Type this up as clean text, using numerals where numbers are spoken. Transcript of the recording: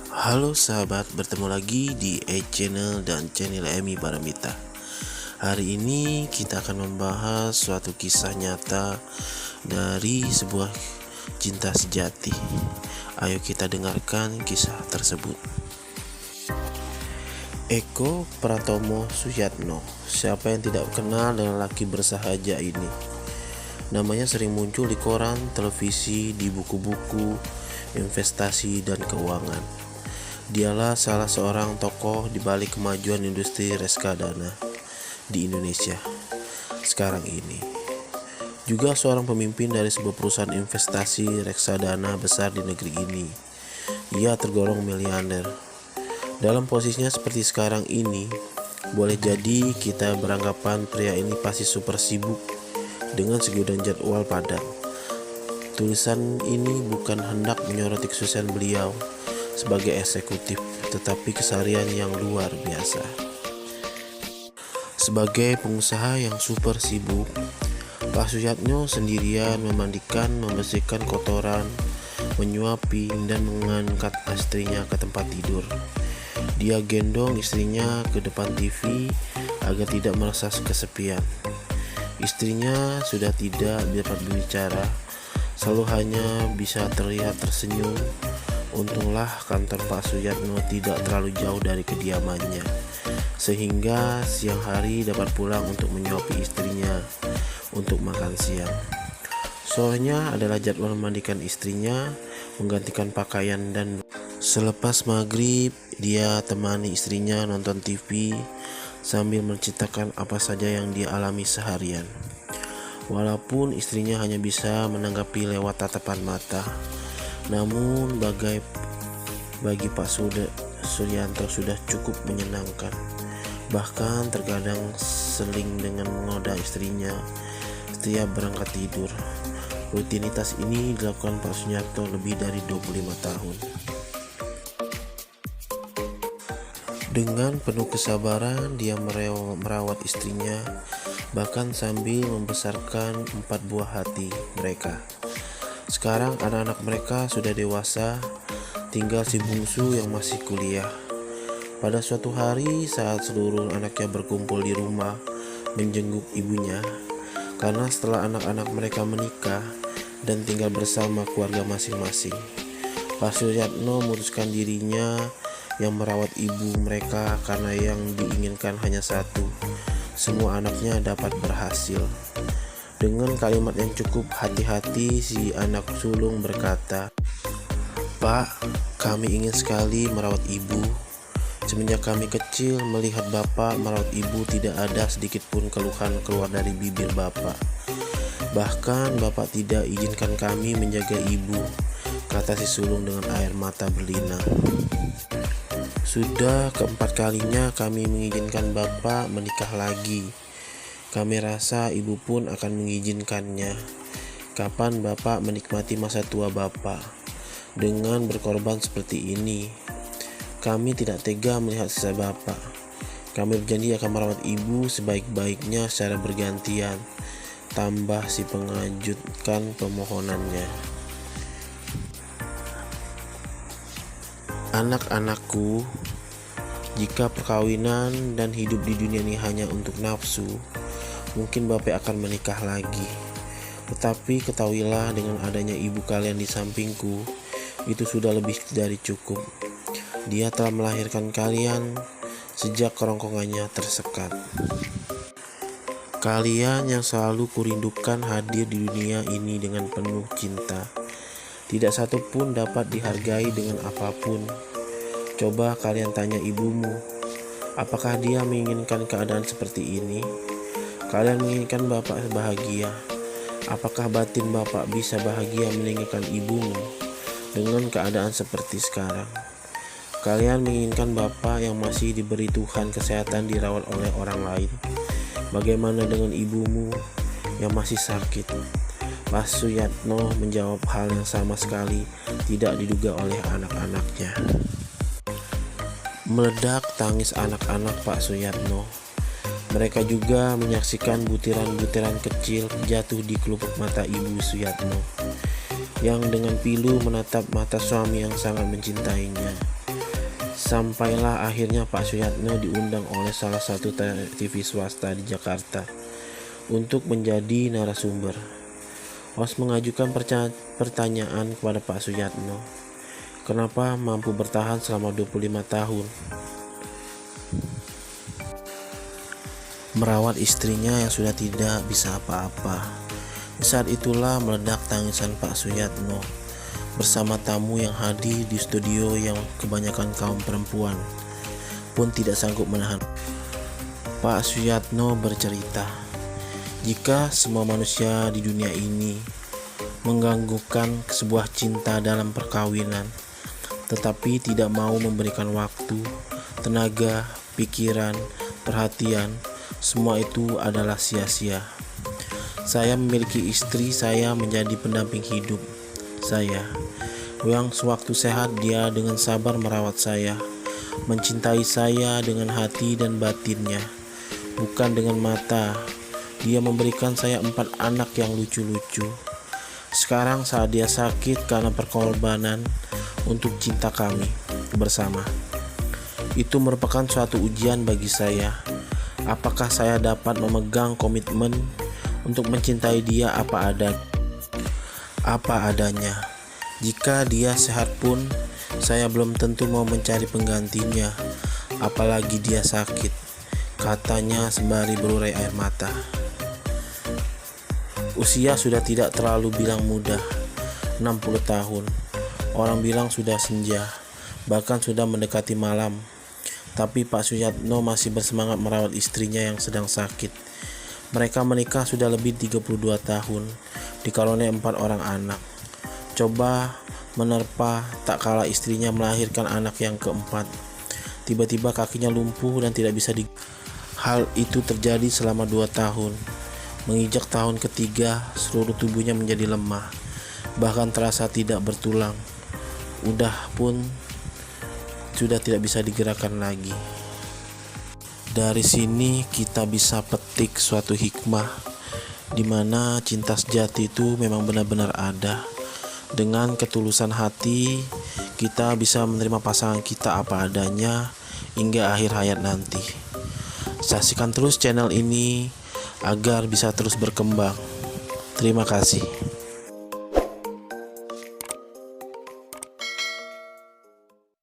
Halo sahabat, bertemu lagi di channel dan channel Emi Paramita. Hari ini kita akan membahas suatu kisah nyata dari sebuah cinta sejati. Ayo kita dengarkan kisah tersebut. Eko Pratomo Suyatno. Siapa yang tidak kenal dengan laki bersahaja ini? Namanya sering muncul di koran, televisi, di buku-buku investasi dan keuangan. Dialah salah seorang tokoh di balik kemajuan industri reksadana di Indonesia sekarang ini. Juga seorang pemimpin dari sebuah perusahaan investasi reksadana besar di negeri ini. Ia tergolong miliarder. Dalam posisinya seperti sekarang ini, boleh jadi kita beranggapan pria ini pasti super sibuk dengan segudang jadwal padat. Tulisan ini bukan hendak menyoroti kesuksesan beliau sebagai eksekutif, tetapi keseharian yang luar biasa. Sebagai pengusaha yang super sibuk, Pak Suyatno sendirian memandikan, membersihkan kotoran, menyuapi, dan mengangkat istrinya ke tempat tidur. Dia gendong istrinya ke depan TV agar tidak merasa kesepian. Istrinya sudah tidak dapat berbicara, selalu hanya bisa terlihat tersenyum. Untunglah kantor Pak Suyatno tidak terlalu jauh dari kediamannya, sehingga siang hari dapat pulang untuk menyuapi istrinya untuk makan siang. Sorenya adalah jadwal memandikan istrinya, menggantikan pakaian, dan selepas maghrib dia temani istrinya nonton TV sambil menceritakan apa saja yang dia alami seharian. Walaupun istrinya hanya bisa menanggapi lewat tatapan mata, namun bagi Pak Suryanto sudah cukup menyenangkan. Bahkan terkadang seling dengan menggoda istrinya setiap berangkat tidur. Rutinitas ini dilakukan Pak Suryanto lebih dari 25 tahun. Dengan penuh kesabaran dia merawat istrinya, bahkan sambil membesarkan 4 buah hati mereka. Sekarang anak-anak mereka sudah dewasa, tinggal si bungsu yang masih kuliah. Pada suatu hari saat seluruh anaknya berkumpul di rumah menjenguk ibunya, karena setelah anak-anak mereka menikah dan tinggal bersama keluarga masing-masing, Pak Suyatno memutuskan dirinya yang merawat ibu mereka karena yang diinginkan hanya satu, semua anaknya dapat berhasil. Dengan kalimat yang cukup hati-hati, si anak sulung berkata, "Pak, kami ingin sekali merawat ibu. Semenjak kami kecil melihat bapak merawat ibu, tidak ada sedikit pun keluhan keluar dari bibir bapak. Bahkan bapak tidak izinkan kami menjaga ibu," kata si sulung dengan air mata berlinang. "Sudah keempat kalinya kami mengizinkan bapak menikah lagi. Kami rasa ibu pun akan mengizinkannya. Kapan bapak menikmati masa tua bapak dengan berkorban seperti ini? Kami tidak tega melihat sisa bapak. Kami berjanji akan merawat ibu sebaik-baiknya secara bergantian," tambah si pengajutkan permohonannya. "Anak-anakku, jika perkawinan dan hidup di dunia ini hanya untuk nafsu, mungkin bapak akan menikah lagi. Tetapi ketahuilah, dengan adanya ibu kalian di sampingku, itu sudah lebih dari cukup. Dia telah melahirkan kalian sejak kerongkongannya tersekat. Kalian yang selalu kurindukan hadir di dunia ini dengan penuh cinta. Tidak satu pun dapat dihargai dengan apapun. Coba kalian tanya ibumu, apakah dia menginginkan keadaan seperti ini? Kalian menginginkan bapak bahagia. Apakah batin bapak bisa bahagia meninggalkan ibumu dengan keadaan seperti sekarang? Kalian menginginkan bapak yang masih diberi Tuhan kesehatan dirawat oleh orang lain. Bagaimana dengan ibumu yang masih sakit?" Pak Suyatno menjawab hal yang sama sekali tidak diduga oleh anak-anaknya. Meledak tangis anak-anak Pak Suyatno. Mereka juga menyaksikan butiran-butiran kecil jatuh di kelupuk mata Ibu Suyatno, yang dengan pilu menatap mata suami yang sangat mencintainya. Sampailah akhirnya Pak Suyatno diundang oleh salah satu TV swasta di Jakarta untuk menjadi narasumber. Host mengajukan pertanyaan kepada Pak Suyatno, kenapa mampu bertahan selama 25 tahun merawat istrinya yang sudah tidak bisa apa-apa. Di saat itulah meledak tangisan Pak Suyatno bersama tamu yang hadir di studio yang kebanyakan kaum perempuan pun tidak sanggup menahan. Pak Suyatno bercerita, jika semua manusia di dunia ini mengganggukan sebuah cinta dalam perkawinan, tetapi tidak mau memberikan waktu, tenaga, pikiran, perhatian, semua itu adalah sia-sia. Saya memiliki istri saya menjadi pendamping hidup saya, yang sewaktu sehat dia dengan sabar merawat saya, mencintai saya dengan hati dan batinnya, bukan dengan mata. Dia memberikan saya 4 anak yang lucu-lucu. Sekarang saat dia sakit karena perkorbanan untuk cinta kami bersama, itu merupakan suatu ujian bagi saya. Apakah saya dapat memegang komitmen untuk mencintai dia apa adanya? Jika dia sehat pun saya belum tentu mau mencari penggantinya, apalagi dia sakit, katanya sembari berurai air mata. Usia sudah tidak terlalu bilang muda, 60 tahun. Orang bilang sudah senja, bahkan sudah mendekati malam. Tapi Pak Suyatno masih bersemangat merawat istrinya yang sedang sakit. Mereka menikah sudah lebih 32 tahun, dikaruniai 4 orang anak. Coba menerpa tak kala istrinya melahirkan anak yang keempat. Tiba-tiba kakinya lumpuh dan tidak bisa Hal itu terjadi selama 2 tahun. Menginjak tahun ketiga, seluruh tubuhnya menjadi lemah, bahkan terasa tidak bertulang. Udah pun sudah tidak bisa digerakkan lagi. Dari sini kita bisa petik suatu hikmah, di mana cinta sejati itu memang benar-benar ada. Dengan ketulusan hati, kita bisa menerima pasangan kita apa adanya hingga akhir hayat nanti. Saksikan terus channel ini agar bisa terus berkembang. Terima kasih.